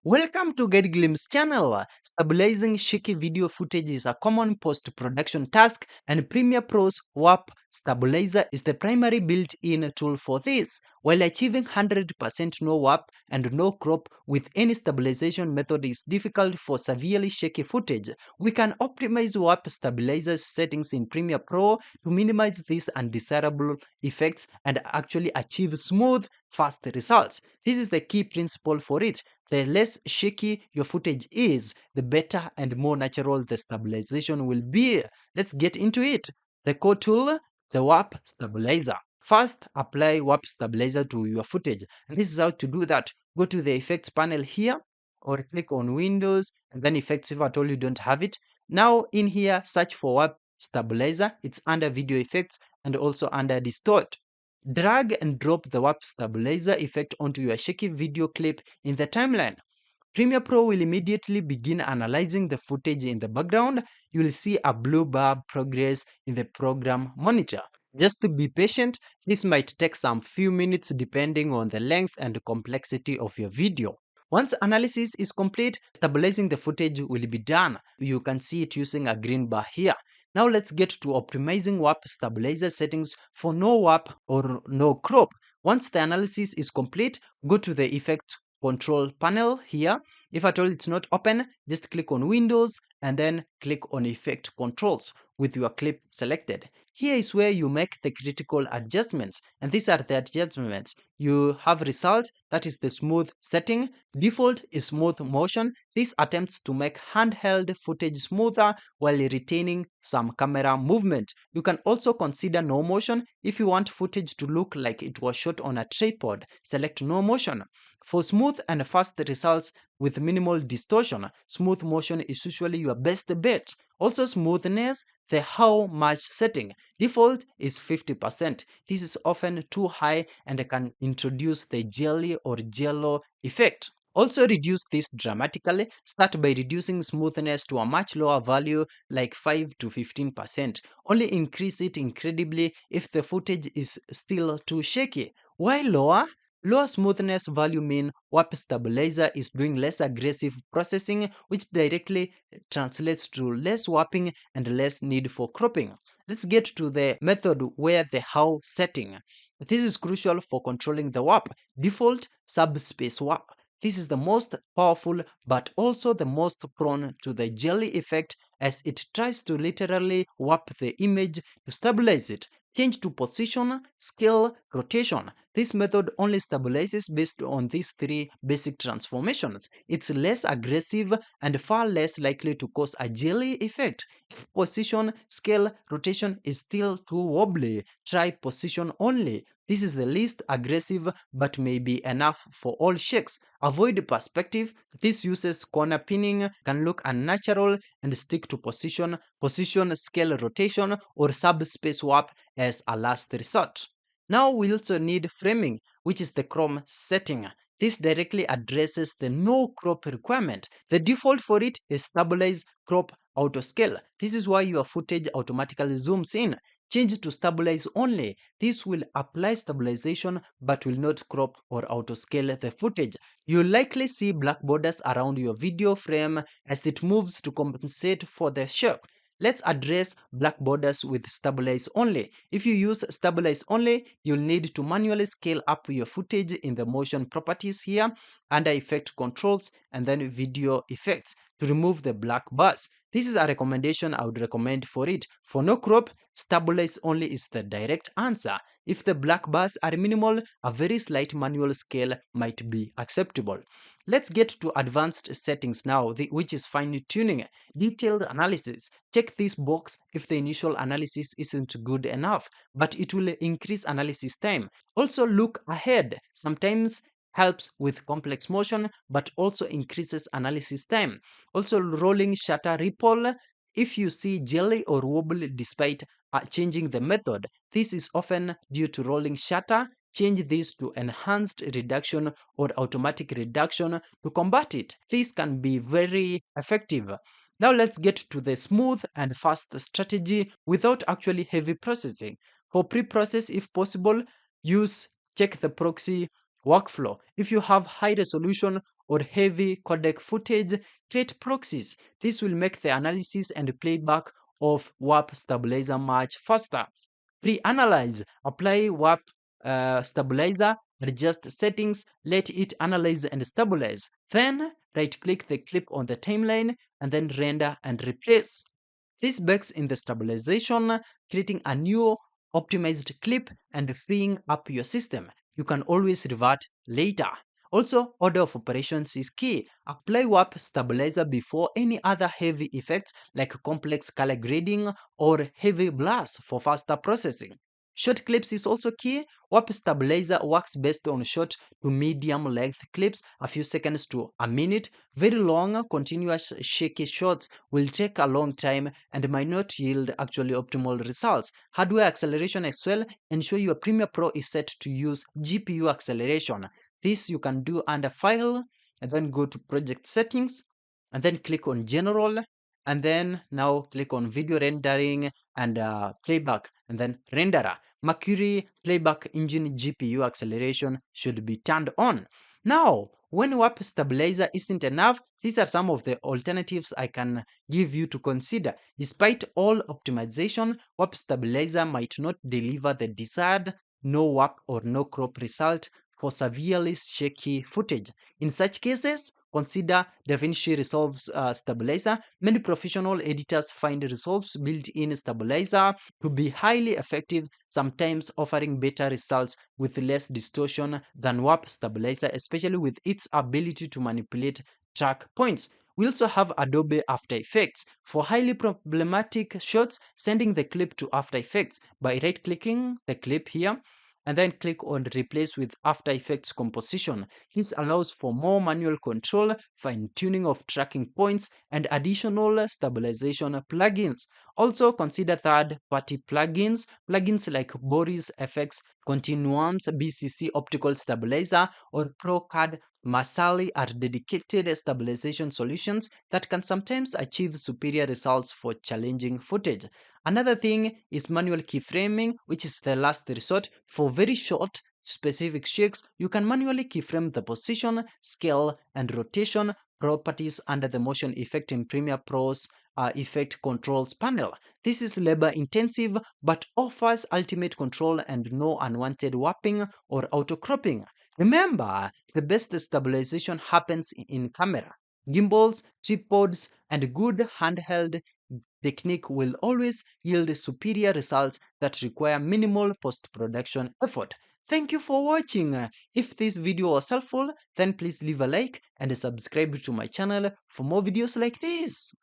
Welcome to Get Glimpse channel. Stabilizing shaky video footage is a common post-production task, and Premiere Pro's Warp Stabilizer is the primary built-in tool for this. While achieving 100% no warp and no crop with any stabilization method is difficult for severely shaky footage, we can optimize warp stabilizer settings in Premiere Pro to minimize these undesirable effects and actually achieve smooth, fast results. This is the key principle for it. The less shaky your footage is, the better and more natural the stabilization will be. Let's get into it. The core tool, the Warp Stabilizer. First, apply Warp Stabilizer to your footage. And this is how to do that. Go to the Effects panel here, or click on Windows, and then Effects if at all you don't have it. Now, in here, search for Warp Stabilizer. It's under Video Effects and also under Distort. Drag and drop the warp stabilizer effect onto your shaky video clip in the timeline. Premiere Pro will immediately begin analyzing the footage in the background. You will see a blue bar progress in the program monitor. Just to be patient, this might take some few minutes depending on the length and complexity of your video. Once analysis is complete, stabilizing the footage will be done. You can see it using a green bar here. Now let's get to optimizing warp stabilizer settings for no warp or no crop. Once the analysis is complete, go to the effect control panel here. If at all it's not open, just click on Windows and then click on Effect Controls with your clip selected. Here is where you make the critical adjustments, and these are the adjustments. You have result, that is the smooth setting. Default is smooth motion. This attempts to make handheld footage smoother while retaining some camera movement. You can also consider no motion. If you want footage to look like it was shot on a tripod, select no motion. For smooth and fast results with minimal distortion, smooth motion is usually your best bet. Also smoothness, the how much setting. Default is 50%. This is often too high and can introduce the jelly or jello effect. Also reduce this dramatically. Start by reducing smoothness to a much lower value like 5 to 15%. Only increase it incredibly if the footage is still too shaky. Why lower? Lower smoothness value mean warp stabilizer is doing less aggressive processing, which directly translates to less warping and less need for cropping. Let's get to the method where the how setting. This is crucial for controlling the warp. Default subspace warp. This is the most powerful but also the most prone to the jelly effect as it tries to literally warp the image to stabilize it. Change to position, scale, rotation. This method only stabilizes based on these three basic transformations. It's less aggressive and far less likely to cause a jelly effect. If position, scale, rotation is still too wobbly, try position only. This is the least aggressive but may be enough for all shakes. Avoid perspective. This uses corner pinning, can look unnatural, and stick to position, scale, rotation, or subspace warp as a last resort. Now we also need framing, which is the chrome setting. This directly addresses the no crop requirement. The default for it is stabilize, crop, auto scale. This is why your footage automatically zooms in. Change to stabilize only. This will apply stabilization but will not crop or auto scale the footage. You'll likely see black borders around your video frame as it moves to compensate for the shake. Let's address black borders with stabilize only. If you use stabilize only, you'll need to manually scale up your footage in the motion properties here under effect controls and then video effects to remove the black bars. This is a recommendation I would recommend for it. For no crop, stabilize only is the direct answer. If the black bars are minimal, a very slight manual scale might be acceptable. Let's get to advanced settings now, which is fine tuning. Detailed analysis. Check this box if the initial analysis isn't good enough, but it will increase analysis time. Also look ahead. Sometimes helps with complex motion, but also increases analysis time. Also rolling shutter ripple. If you see jelly or wobble despite changing the method, this is often due to rolling shutter. Change this to enhanced reduction or automatic reduction to combat it. This can be very effective. Now let's get to the smooth and fast strategy without actually heavy processing. For pre-process, if possible, use check the proxy workflow. If you have high resolution or heavy codec footage, create proxies. This will make the analysis and playback of warp stabilizer much faster. Pre-analyze, apply warp stabilizer, adjust settings, let it analyze and stabilize. Then right-click the clip on the timeline and then render and replace. This bakes in the stabilization, creating a new optimized clip and freeing up your system. You can always revert later. Also, order of operations is key. Apply warp stabilizer before any other heavy effects like complex color grading or heavy blurs for faster processing. Short clips is also key. Warp stabilizer works best on short to medium length clips, a few seconds to a minute. Very long, continuous shaky shots will take a long time and might not yield actually optimal results. Hardware acceleration as well. Ensure your Premiere Pro is set to use GPU acceleration. This you can do under File and then go to Project Settings and then click on General and then now click on Video Rendering and Playback and then Renderer. Mercury Playback Engine GPU acceleration should be turned on. Now, when warp stabilizer isn't enough, these are some of the alternatives I can give you to consider. Despite all optimization, warp stabilizer might not deliver the desired no warp or no crop result for severely shaky footage. In such cases, consider DaVinci Resolve's stabilizer. Many professional editors find Resolve's built-in stabilizer to be highly effective, sometimes offering better results with less distortion than warp stabilizer, especially with its ability to manipulate track points. We also have Adobe After Effects. For highly problematic shots, sending the clip to After Effects by right-clicking the clip here and then click on Replace with After Effects Composition. This allows for more manual control, fine-tuning of tracking points, and additional stabilization plugins. Also consider third-party plugins. Plugins like Boris FX Continuum's BCC Optical Stabilizer or ProCAD Masali are dedicated stabilization solutions that can sometimes achieve superior results for challenging footage. Another thing is manual keyframing, which is the last resort. For very short, specific shakes, you can manually keyframe the position, scale, and rotation properties under the motion effect in Premiere Pro's effect controls panel. This is labor intensive but offers ultimate control and no unwanted warping or auto cropping. Remember, the best stabilization happens in camera. Gimbals, tripods, and good handheld technique will always yield superior results that require minimal post-production effort. Thank you for watching. If this video was helpful, then please leave a like and subscribe to my channel for more videos like this.